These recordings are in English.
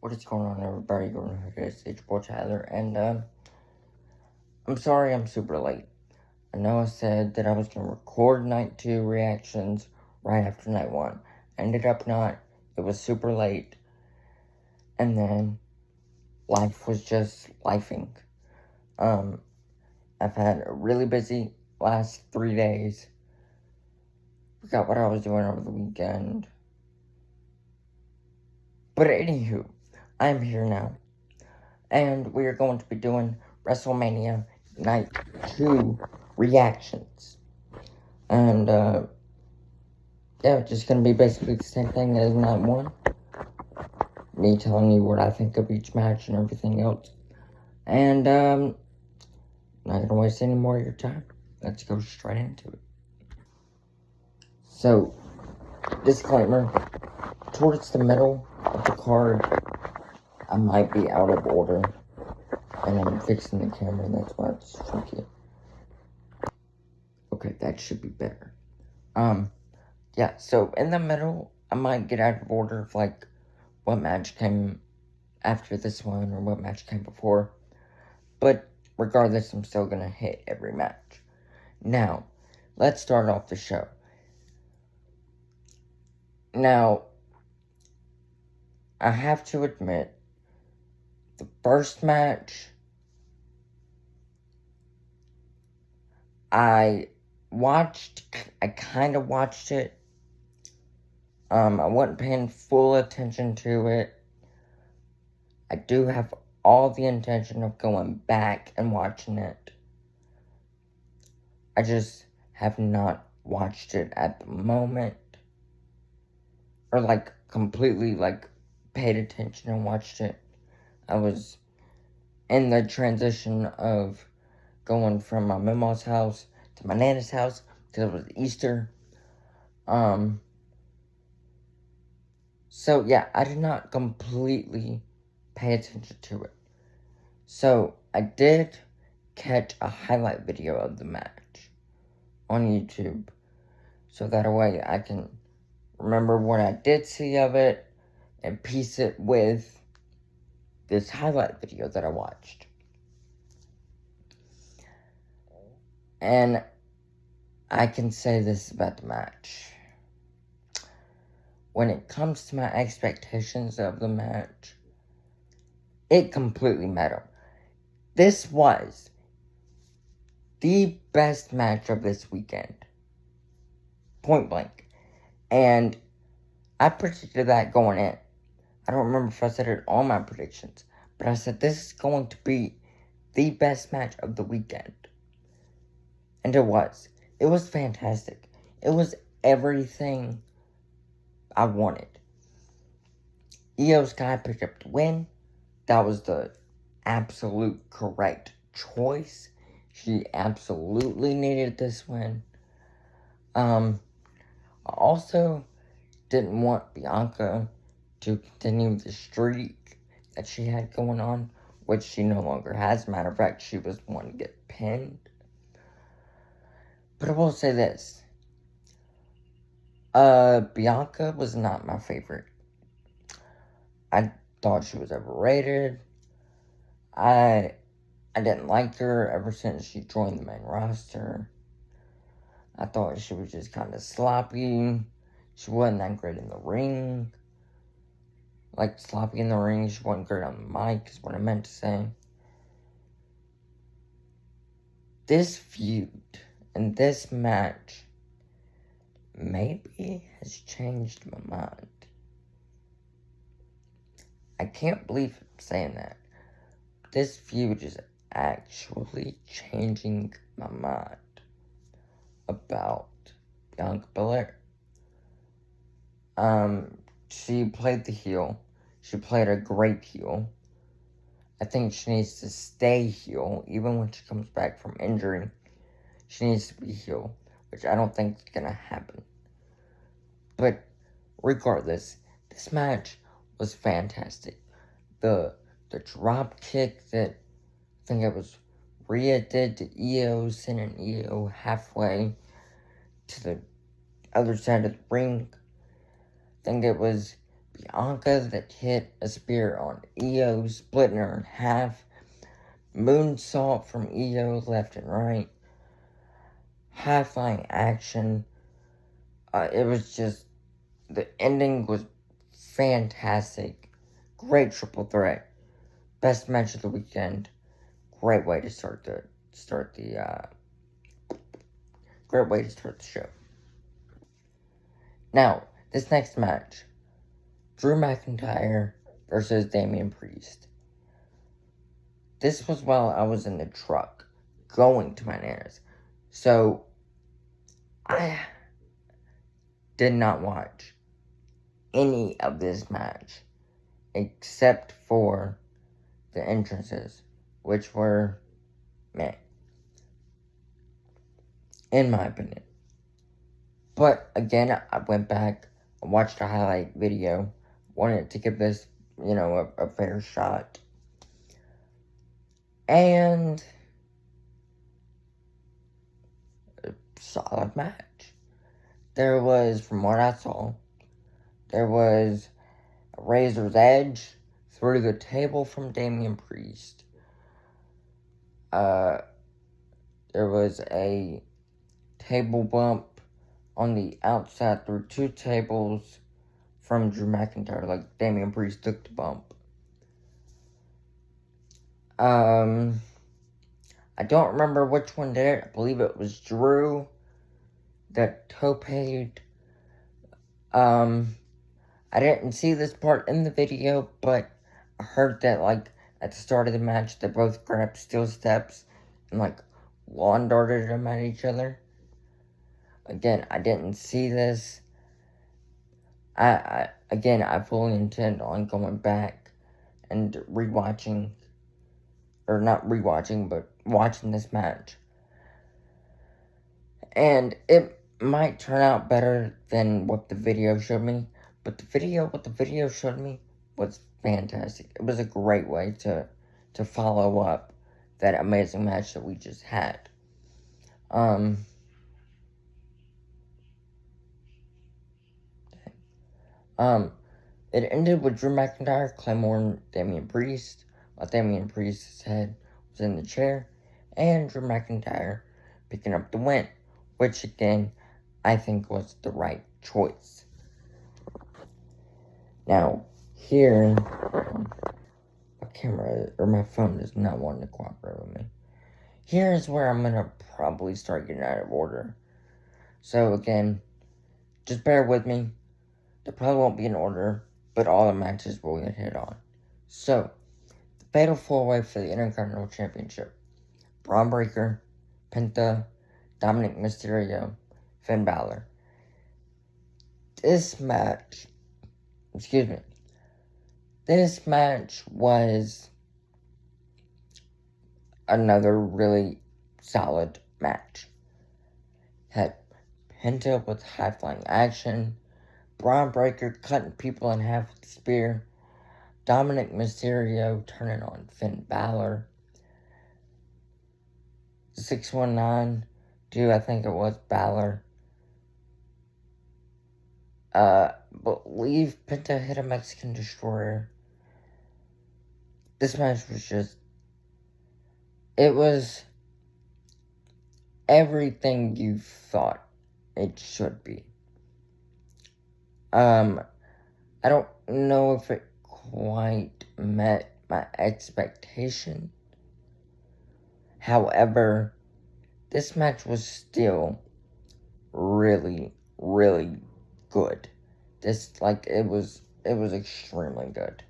What is going on, everybody? It's your boy Tyler, and I'm sorry I'm super late. I know I said that I was going to record night 2 reactions right after night 1. Ended up not. It was super late. And then life was just lifing. I've had a really busy last 3 days. Forgot what I was doing over the weekend. But anywho, I'm here now. And we are going to be doing Wrestlemania Night 2 reactions. And, yeah, it's just going to be basically the same thing as Night 1. Me telling you what I think of each match and everything else. And, not going to waste any more of your time. Let's go straight into it. So, disclaimer, towards the middle of the card, I might be out of order. And I'm fixing the camera, that's why it's funky. Okay, that should be better. Yeah, so in the middle, I might get out of order of, like, what match came after this one or what match came before. But regardless, I'm still gonna hit every match. Now, let's start off the show. Now, I have to admit, the first match, I kind of watched it. I wasn't paying full attention to it. I do have all the intention of going back and watching it. I just have not watched it at the moment. Or, like, completely, like, paid attention and watched it. I was in the transition of going from my mama's house to my nana's house because it was Easter. So, yeah, I did not completely pay attention to it. So, I did catch a highlight video of the match on YouTube. So that way I can remember what I did see of it and piece it with this highlight video that I watched. And I can say this about the match. When it comes to my expectations of the match, it completely met them. This was the best match of this weekend. Point blank. And I predicted that going in. I don't remember if I said it on my predictions, but I said this is going to be the best match of the weekend. And it was. It was fantastic. It was everything I wanted. Io Sky picked up the win. That was the absolute correct choice. She absolutely needed this win. I also didn't want Bianca to continue the streak that she had going on, which she no longer has. Matter of fact, she was the one to get pinned. But I will say this. Bianca was not my favorite. I thought she was overrated. I didn't like her ever since she joined the main roster. I thought she was just kind of sloppy. She wasn't that great in the ring. Like, sloppy in the ring. She wasn't great on the mic, is what I meant to say. This feud and this match maybe has changed my mind. I can't believe I'm saying that. This feud is actually changing my mind about Bianca Belair. She played the heel. She played a great heel. I think she needs to stay heel, even when she comes back from injury. She needs to be heel, which I don't think is gonna happen. But regardless, this match was fantastic. The drop kick that I think it was Rhea did to Io, sending Io halfway to the other side of the ring. I think it was Bianca that hit a spear on Io, splitting her in half. Moonsault from Io left and right. High-flying action. It was just, the ending was fantastic. Great triple threat. Best match of the weekend. Great way to start the show. Now, this next match, Drew McIntyre versus Damian Priest. This was while I was in the truck going to my nana's. So, I did not watch any of this match except for the entrances, which were meh, in my opinion. But again, I went back, I watched a highlight video, wanted to give this, a fair shot. And a solid match. There was, from what I saw, there was a razor's edge through the table from Damian Priest. There was a table bump on the outside through two tables from Drew McIntyre, like Damian Priest took the bump. I don't remember which one did it. I believe it was Drew that toped. I didn't see this part in the video, but I heard that, at the start of the match, they both grabbed steel steps and, lawn darted them at each other. Again, I didn't see this. I fully intend on going back and rewatching, or not rewatching, but watching this match. And it might turn out better than what the video showed me, but what the video showed me was fantastic. It was a great way to follow up that amazing match that we just had. It ended with Drew McIntyre Claymore Damian Priest, while Damian Priest's head was in the chair, and Drew McIntyre picking up the win, which again, I think was the right choice. Now, here, my camera, or my phone does not want to cooperate with me. Here's where I'm going to probably start getting out of order. So again, just bear with me. There probably won't be an order, but all the matches will get hit on. So, the Fatal 4-Way for the Intercontinental Championship. Braun Breaker, Penta, Dominic Mysterio, Finn Balor. This match was another really solid match. Had Penta with high-flying action, Braun Breaker cutting people in half with a spear, Dominic Mysterio turning on Finn Balor, 619, I think it was Balor. Believe Penta hit a Mexican Destroyer. This match was it was everything you thought it should be. I don't know if it quite met my expectation. However, this match was still really, really good. It was extremely good.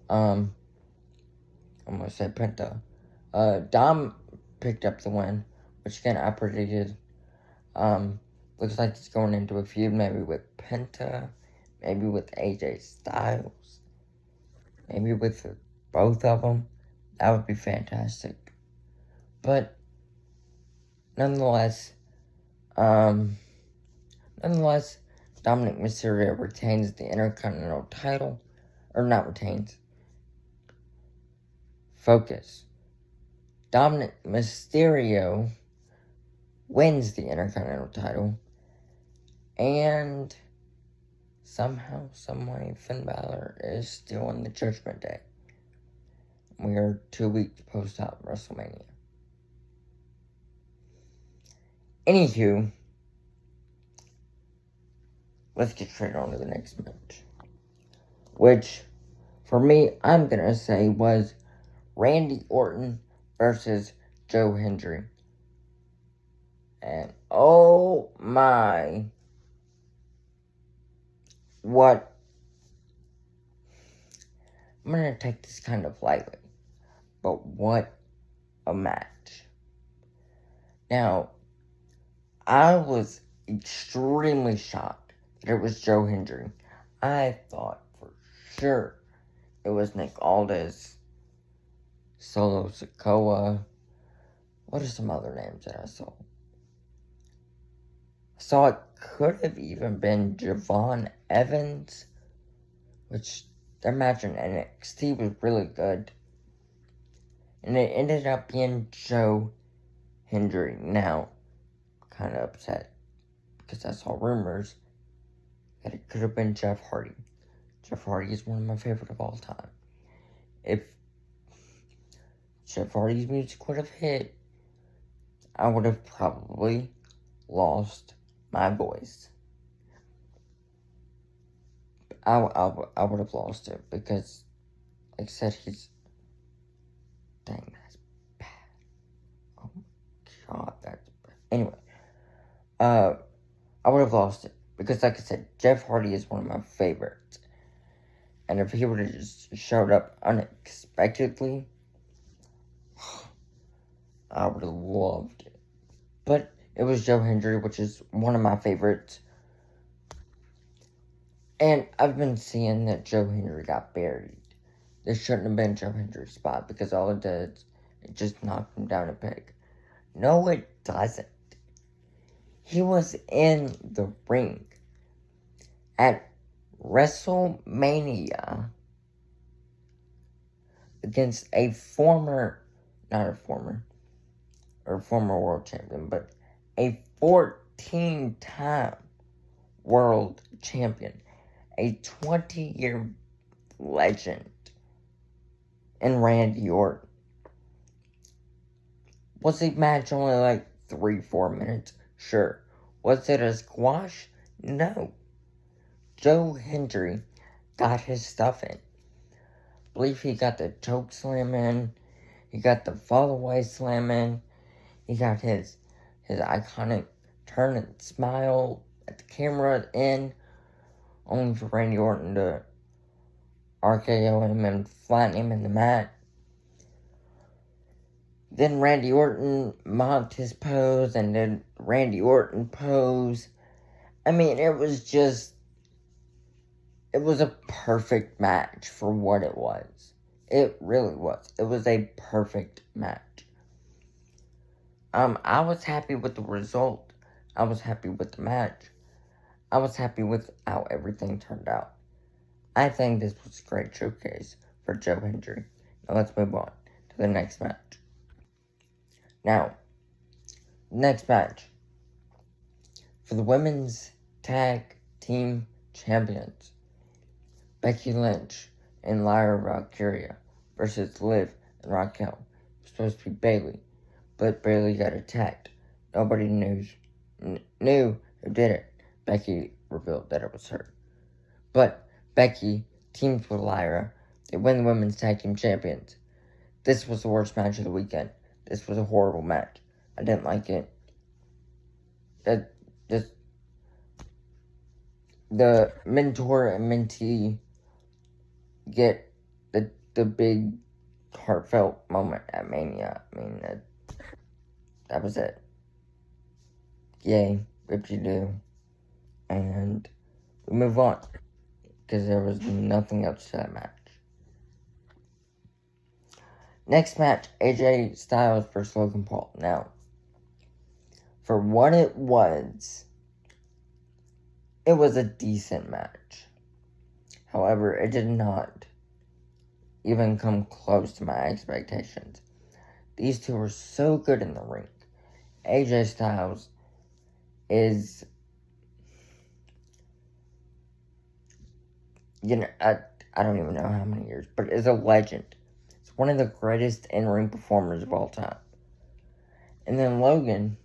I'm gonna say Penta. Dom picked up the win, which again I predicted. Looks like he's going into a feud maybe with Penta, maybe with AJ Styles, maybe with both of them. That would be fantastic. But nonetheless, Dominic Mysterio retains the Intercontinental title, or not retains. Focus. Dominic Mysterio wins the Intercontinental title, and somehow, someway, Finn Balor is still in the Judgment Day. We are 2 weeks post-op WrestleMania. Anywho, let's get straight on to the next match. Which, for me, I'm gonna say was Randy Orton versus Joe Hendry. And oh my, what, I'm gonna take this kind of lightly, but what a match. Now, I was extremely shocked that it was Joe Hendry. I thought for sure it was Nick Aldis, Solo Sikoa. What are some other names that I saw? I saw it could have even been Javon Evans, which their match in NXT was really good. And it ended up being Joe Hendry. Now, kind of upset because I saw rumors that it could have been Jeff Hardy. Jeff Hardy is one of my favorite of all time. If Jeff Hardy's music would have hit, I would have probably lost my voice. I would have lost it because, like I said, he's... Dang, that's bad. Oh my god, that's bad. Anyway, I would have lost it because, like I said, Jeff Hardy is one of my favorites. And if he would have just showed up unexpectedly, I would have loved it. But it was Joe Hendry, which is one of my favorites. And I've been seeing that Joe Hendry got buried. This shouldn't have been Joe Hendry's spot because all it did, it just knocked him down a peg. No, it doesn't. He was in the ring at WrestleMania against a former world champion, but a 14-time world champion, a 20-year legend in Randy Orton. Was the match only like 3-4 minutes? Sure. Was it a squash? No. Joe Hendry got his stuff in. I believe he got the choke slam in. He got the fall away slam in. He got his iconic turn and smile at the camera in. Only for Randy Orton to RKO him and flatten him in the mat. Then Randy Orton mocked his pose and did Randy Orton pose. I mean, it was a perfect match for what it was. It really was. It was a perfect match. I was happy with the result. I was happy with the match. I was happy with how everything turned out. I think this was a great showcase for Joe Hendry. Now let's move on to the next match. Now, next match. For the women's tag team champions, Becky Lynch and Lyra Valkyria versus Liv and Raquel. It was supposed to be Bayley, but Bayley got attacked. Nobody knew who did it. Becky revealed that it was her. But Becky teams with Lyra. They win the women's tag team champions. This was the worst match of the weekend. This was a horrible match. I didn't like it. The mentor and mentee get the big heartfelt moment at Mania. I mean, that was it. Yay, whoop-de-doo. And we move on, because there was nothing else to that match. Next match, AJ Styles versus Logan Paul. Now, for what it was a decent match. However, it did not even come close to my expectations. These two were so good in the ring. AJ Styles is I don't even know how many years, but is a legend. It's one of the greatest in-ring performers of all time. And then Logan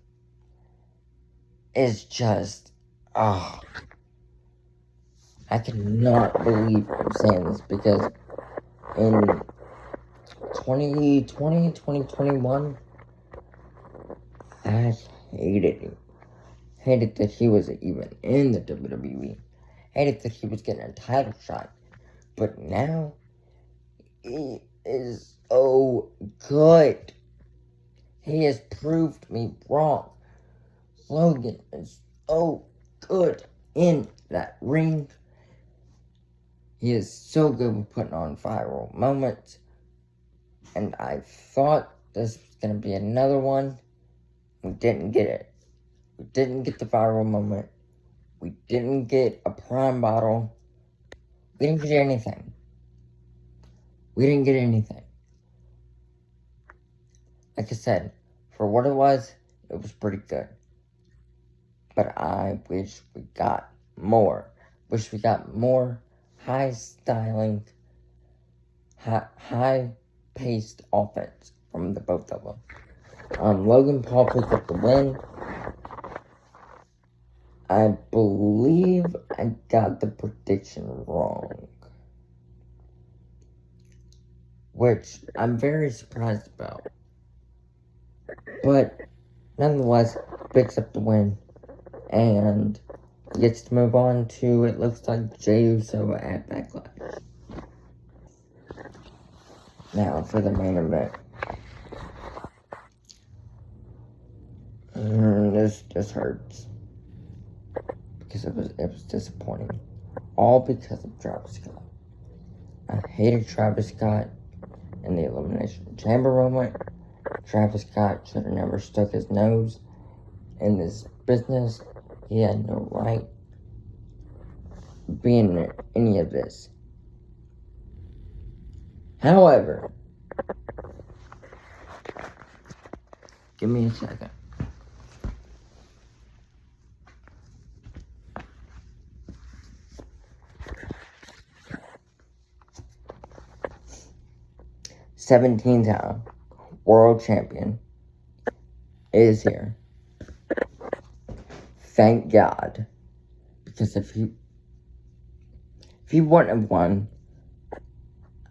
is just, I cannot believe I'm saying this, because in 2020, 2021, I hated him. Hated that he was even in the WWE. Hated that he was getting a title shot. But now, he is so good. He has proved me wrong. Logan is so good in that ring. He is so good with putting on viral moments. And I thought this was going to be another one. We didn't get it. We didn't get the viral moment. We didn't get a prime bottle. We didn't get anything. We didn't get anything. Like I said, for what it was pretty good. But I wish we got more. Wish we got more high-styling, high-paced offense from the both of them. Logan Paul picked up the win. I believe I got the prediction wrong, which I'm very surprised about. But nonetheless, picks up the win and gets to move on to, it looks like, Jey Uso at Backlash. Now for the main event. This hurts, because it was disappointing, all because of Travis Scott. I hated Travis Scott in the Elimination Chamber moment. Travis Scott should have never stuck his nose in this business. He had no right being in any of this. However, give me a second. Seventeen-time world champion is here. Thank God. Because if he wouldn't have won,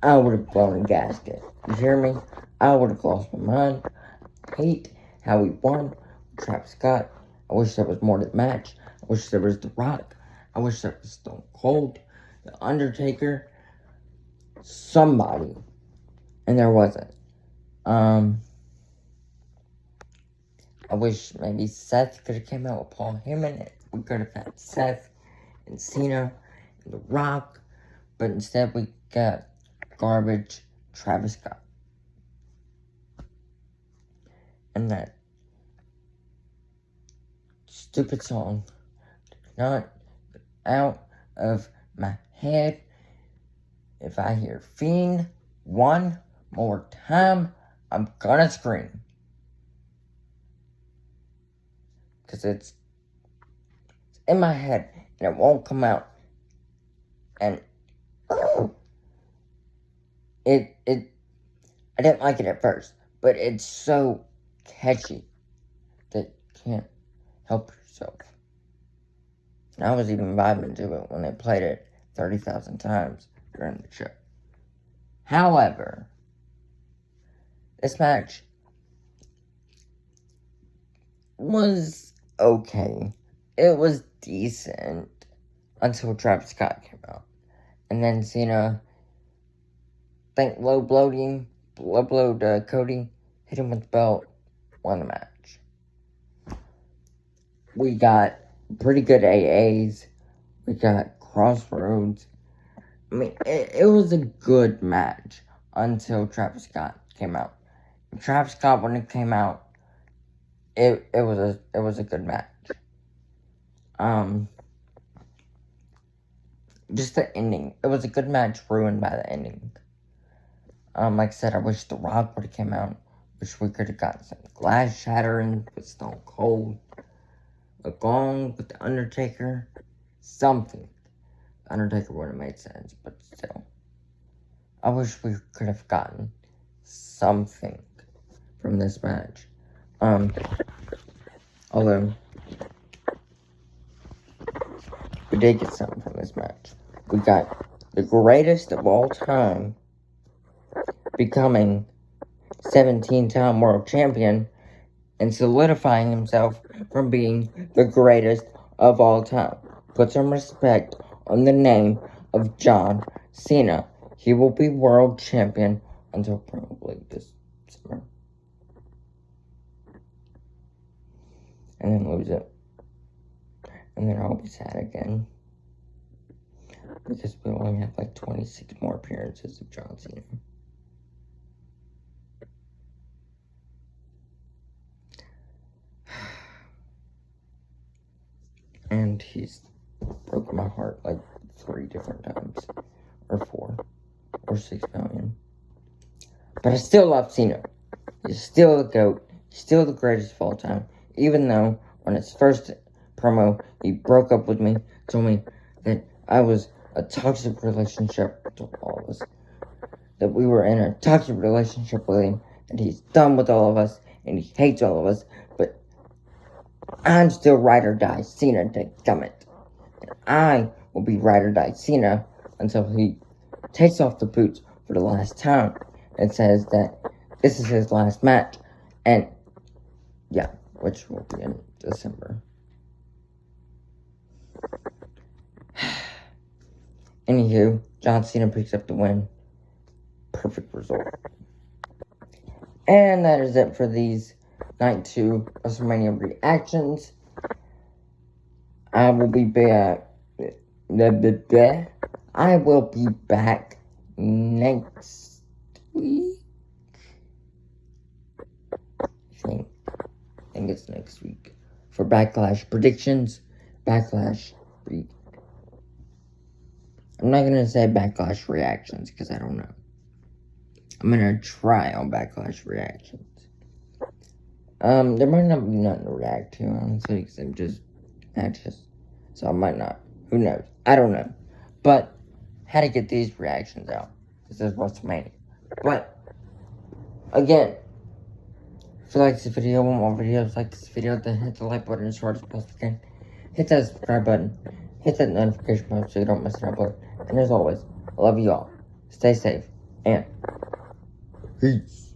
I would have blown a gasket. You hear me? I would have lost my mind. I hate how he won. Travis Scott. I wish there was more to the match. I wish there was The Rock. I wish there was Stone Cold, The Undertaker, somebody. And there wasn't. I wish maybe Seth could have came out with Paul Heyman. We could have had Seth and Cena and The Rock. But instead we got garbage Travis Scott. And that stupid song not out of my head. If I hear Fiend one more time, I'm gonna scream. Because it's in my head and it won't come out. And I didn't like it at first, but it's so catchy that you can't help yourself. And I was even vibing to it when they played it 30,000 times during the show. However, this match was okay. It was decent until Travis Scott came out. And then Cena, low blowed Cody, hit him with the belt, won the match. We got pretty good AAs. We got Crossroads. I mean, it was a good match until Travis Scott came out. If Travis Scott wouldn't have came out, it was a good match. Just the ending. It was a good match ruined by the ending. Like I said, I wish The Rock would have came out. Wish we could have gotten some glass shattering with Stone Cold. A gong with The Undertaker. Something. Undertaker wouldn't have made sense, but still. I wish we could have gotten something from this match. Although we did get something from this match. We got the greatest of all time becoming 17-time world champion and solidifying himself from being the greatest of all time. Put some respect on the name of John Cena. He will be world champion until probably this summer. And then lose it. And then I'll be sad again. Because we only have like 26 more appearances of John Cena. And he's broken my heart like 3 different times. Or 4. Or 6 million. But I still love Cena. He's still the GOAT. He's still the greatest of all time. Even though on his first promo, he broke up with me. Told me that I was a toxic relationship. Told all of us that we were in a toxic relationship with him. And he's done with all of us. And he hates all of us. But I'm still ride or die Cena, dadgummit. And I will be ride or die Cena until he takes off the boots for the last time and says that this is his last match. And yeah, which will be in December. Anywho, John Cena picks up the win. Perfect result. And that is it for these Night 2 WrestleMania reactions. I will be back. I will be back next week. I think it's next week. For Backlash predictions. I'm not going to say Backlash reactions because I don't know. I'm going to try on Backlash reactions. There might not be nothing to react to, honestly, because I'm just matches. So I might not. Who knows? I don't know. But, had to get these reactions out. This is Wrestlemania. But, again, if you like this video, want more videos like this video, then hit the like button as short as possible again. Hit that subscribe button. Hit that notification bell so you don't miss an upload. And as always, I love you all. Stay safe. And peace.